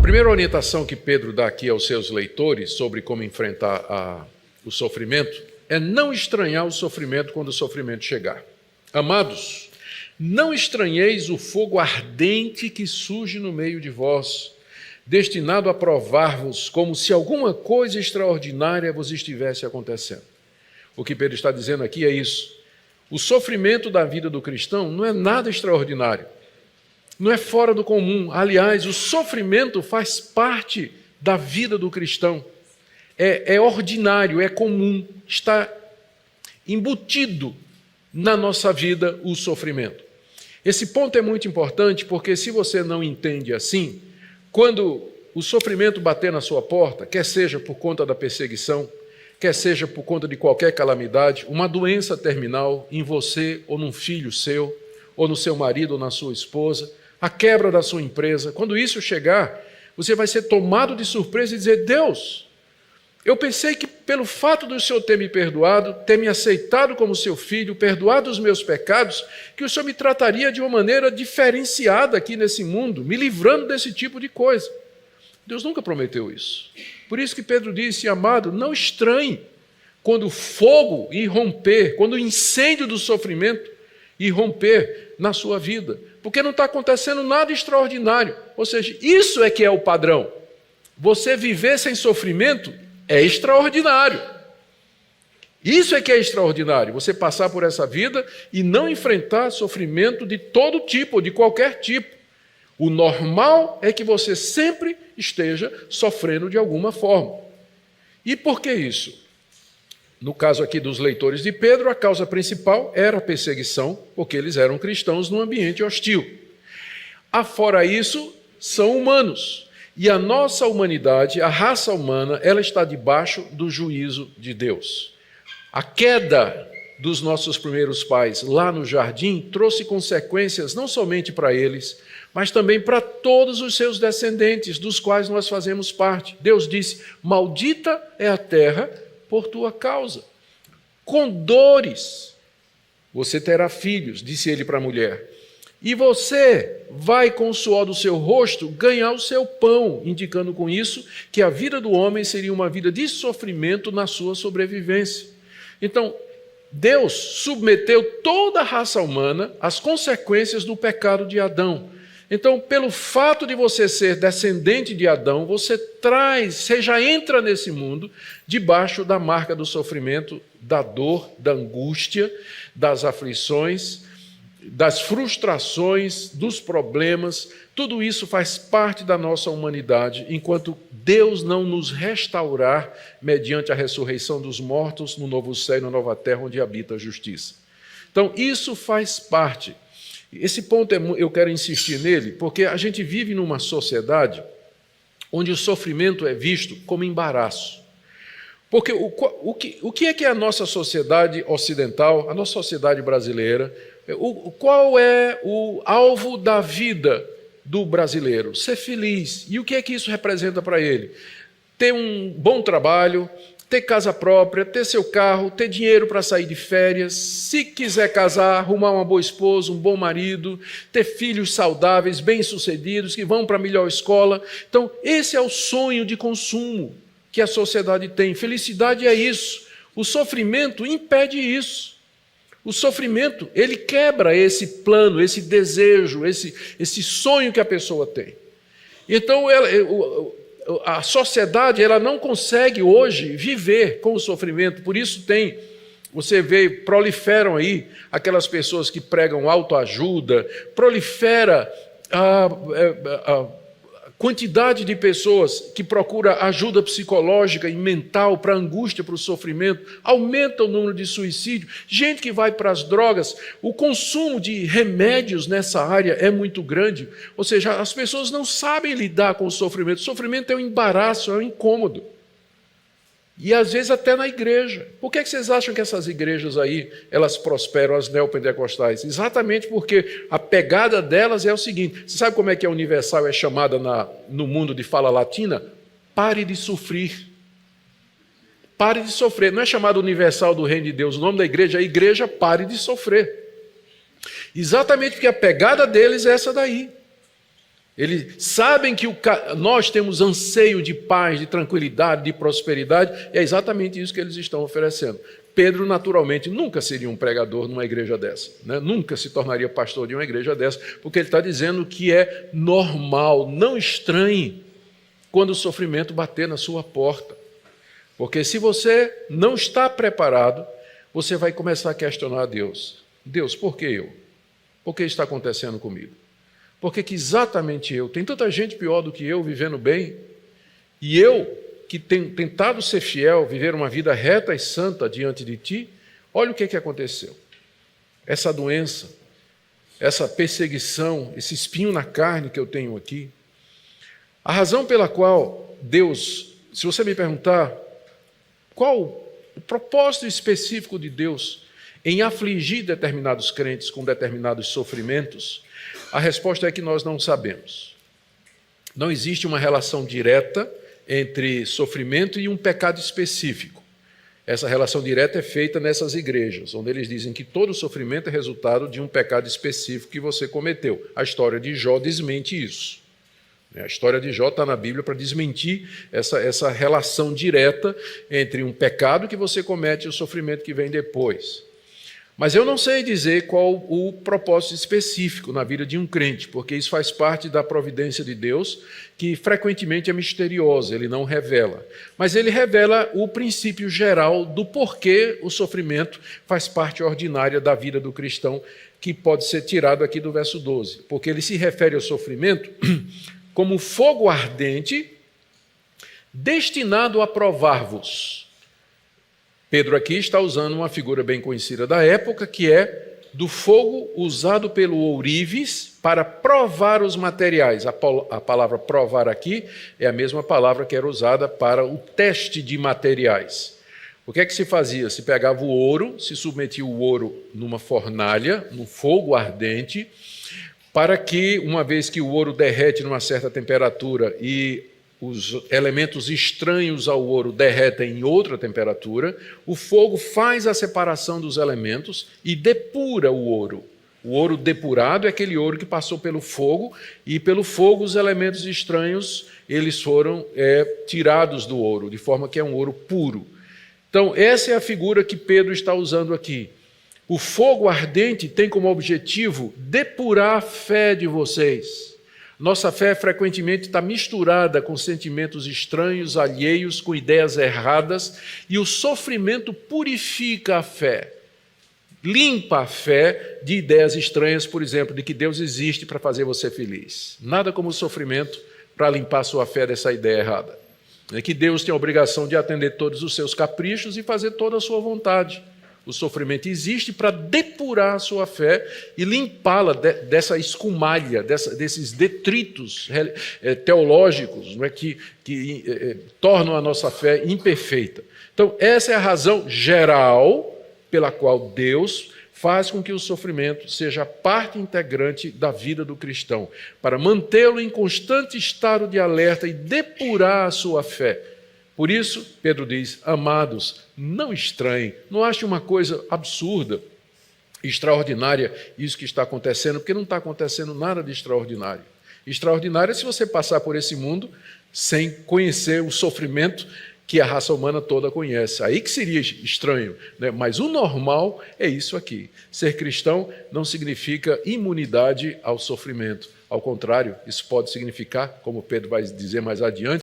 primeira orientação que Pedro dá aqui aos seus leitores sobre como enfrentar o sofrimento é não estranhar o sofrimento quando o sofrimento chegar. Amados, não estranheis o fogo ardente que surge no meio de vós, destinado a provar-vos como se alguma coisa extraordinária vos estivesse acontecendo. O que Pedro está dizendo aqui é isso. O sofrimento da vida do cristão não é nada extraordinário, não é fora do comum. Aliás, o sofrimento faz parte da vida do cristão. É ordinário, é comum, está embutido na nossa vida o sofrimento. Esse ponto é muito importante porque se você não entende assim, quando o sofrimento bater na sua porta, quer seja por conta da perseguição, quer seja por conta de qualquer calamidade, uma doença terminal em você ou num filho seu, ou no seu marido ou na sua esposa, a quebra da sua empresa, quando isso chegar, você vai ser tomado de surpresa e dizer: Deus, eu pensei que pelo fato do Senhor ter me perdoado, ter me aceitado como seu filho, perdoado os meus pecados, que o Senhor me trataria de uma maneira diferenciada aqui nesse mundo, me livrando desse tipo de coisa. Deus nunca prometeu isso. Por isso que Pedro disse: amado, não estranhe quando o fogo irromper, quando o incêndio do sofrimento irromper na sua vida, porque não está acontecendo nada extraordinário. Ou seja, isso é que é o padrão. Você viver sem sofrimento é extraordinário. Isso é que é extraordinário, você passar por essa vida e não enfrentar sofrimento de todo tipo, de qualquer tipo. O normal é que você sempre esteja sofrendo de alguma forma. E por que isso? No caso aqui dos leitores de Pedro, a causa principal era a perseguição, porque eles eram cristãos num ambiente hostil. Afora isso, são humanos. E a nossa humanidade, a raça humana, ela está debaixo do juízo de Deus. A queda dos nossos primeiros pais lá no jardim trouxe consequências não somente para eles, mas também para todos os seus descendentes, dos quais nós fazemos parte. Deus disse: maldita é a terra por tua causa. Com dores você terá filhos, disse ele para a mulher. E você vai com o suor do seu rosto ganhar o seu pão, indicando com isso que a vida do homem seria uma vida de sofrimento na sua sobrevivência. Então, Deus submeteu toda a raça humana às consequências do pecado de Adão. Então, pelo fato de você ser descendente de Adão, você já entra nesse mundo debaixo da marca do sofrimento, da dor, da angústia, das aflições, das frustrações, dos problemas. Tudo isso faz parte da nossa humanidade, enquanto Deus não nos restaurar mediante a ressurreição dos mortos no novo céu e na nova terra onde habita a justiça. Então, isso faz parte. Esse ponto eu quero insistir nele, porque a gente vive numa sociedade onde o sofrimento é visto como embaraço. Porque o que é que a nossa sociedade ocidental, a nossa sociedade brasileira, qual é o alvo da vida do brasileiro? Ser feliz. E o que é que isso representa para ele? Ter um bom trabalho, ter casa própria, ter seu carro, ter dinheiro para sair de férias, se quiser casar, arrumar uma boa esposa, um bom marido, ter filhos saudáveis, bem-sucedidos, que vão para a melhor escola. Então, esse é o sonho de consumo que a sociedade tem. Felicidade é isso. O sofrimento impede isso. O sofrimento, ele quebra esse plano, esse desejo, esse sonho que a pessoa tem. Então, a sociedade ela não consegue hoje viver com o sofrimento, por isso você vê, proliferam aí aquelas pessoas que pregam autoajuda, prolifera a quantidade de pessoas que procuram ajuda psicológica e mental para a angústia, para o sofrimento, aumenta o número de suicídio, gente que vai para as drogas, o consumo de remédios nessa área é muito grande, ou seja, as pessoas não sabem lidar com o sofrimento é um embaraço, é um incômodo. E às vezes até na igreja. Por que vocês acham que essas igrejas aí, elas prosperam, as neopentecostais? Exatamente porque a pegada delas é o seguinte: você sabe como é que a Universal é chamada no mundo de fala latina? Pare de sofrer. Pare de sofrer. Não é chamada Universal do Reino de Deus. O nome da igreja é Igreja Pare de Sofrer. Exatamente porque a pegada deles é essa daí. Eles sabem que nós temos anseio de paz, de tranquilidade, de prosperidade, e é exatamente isso que eles estão oferecendo. Pedro, naturalmente, nunca seria um pregador numa igreja dessa, né? Nunca se tornaria pastor de uma igreja dessa, porque ele está dizendo que é normal, não estranhe quando o sofrimento bater na sua porta. Porque se você não está preparado, você vai começar a questionar a Deus. Deus, por que eu? Por que está acontecendo comigo? Por que exatamente eu? Tem tanta gente pior do que eu vivendo bem, e eu, que tenho tentado ser fiel, viver uma vida reta e santa diante de ti, olha o que aconteceu. Essa doença, essa perseguição, esse espinho na carne que eu tenho aqui. A razão pela qual Deus, se você me perguntar qual o propósito específico de Deus em afligir determinados crentes com determinados sofrimentos, a resposta é que nós não sabemos. Não existe uma relação direta entre sofrimento e um pecado específico. Essa relação direta é feita nessas igrejas, onde eles dizem que todo sofrimento é resultado de um pecado específico que você cometeu. A história de Jó desmente isso. A história de Jó está na Bíblia para desmentir essa relação direta entre um pecado que você comete e o sofrimento que vem depois. Mas eu não sei dizer qual o propósito específico na vida de um crente, porque isso faz parte da providência de Deus, que frequentemente é misteriosa, ele não revela. Mas ele revela o princípio geral do porquê o sofrimento faz parte ordinária da vida do cristão, que pode ser tirado aqui do verso 12. Porque ele se refere ao sofrimento como fogo ardente, destinado a provar-vos. Pedro aqui está usando uma figura bem conhecida da época, que é do fogo usado pelo ourives para provar os materiais. A palavra provar aqui é a mesma palavra que era usada para o teste de materiais. O que é que se fazia? Se pegava o ouro, se submetia o ouro numa fornalha, no fogo ardente, para que, uma vez que o ouro derrete numa certa temperatura e os elementos estranhos ao ouro derretem em outra temperatura, o fogo faz a separação dos elementos e depura o ouro. O ouro depurado é aquele ouro que passou pelo fogo, e pelo fogo os elementos estranhos eles foram tirados do ouro, de forma que é um ouro puro. Então, essa é a figura que Pedro está usando aqui. O fogo ardente tem como objetivo depurar a fé de vocês. Nossa fé frequentemente está misturada com sentimentos estranhos, alheios, com ideias erradas, e o sofrimento purifica a fé, limpa a fé de ideias estranhas, por exemplo, de que Deus existe para fazer você feliz. Nada como o sofrimento para limpar a sua fé dessa ideia errada. É que Deus tem a obrigação de atender todos os seus caprichos e fazer toda a sua vontade. O sofrimento existe para depurar a sua fé e limpá-la dessa escumalha, desses detritos teológicos, não é, que tornam a nossa fé imperfeita. Então, essa é a razão geral pela qual Deus faz com que o sofrimento seja parte integrante da vida do cristão, para mantê-lo em constante estado de alerta e depurar a sua fé. Por isso, Pedro diz, amados, não estranhem, não ache uma coisa absurda, extraordinária, isso que está acontecendo, porque não está acontecendo nada de extraordinário. Extraordinário é se você passar por esse mundo sem conhecer o sofrimento que a raça humana toda conhece. Aí que seria estranho, né? Mas o normal é isso aqui. Ser cristão não significa imunidade ao sofrimento. Ao contrário, isso pode significar, como Pedro vai dizer mais adiante,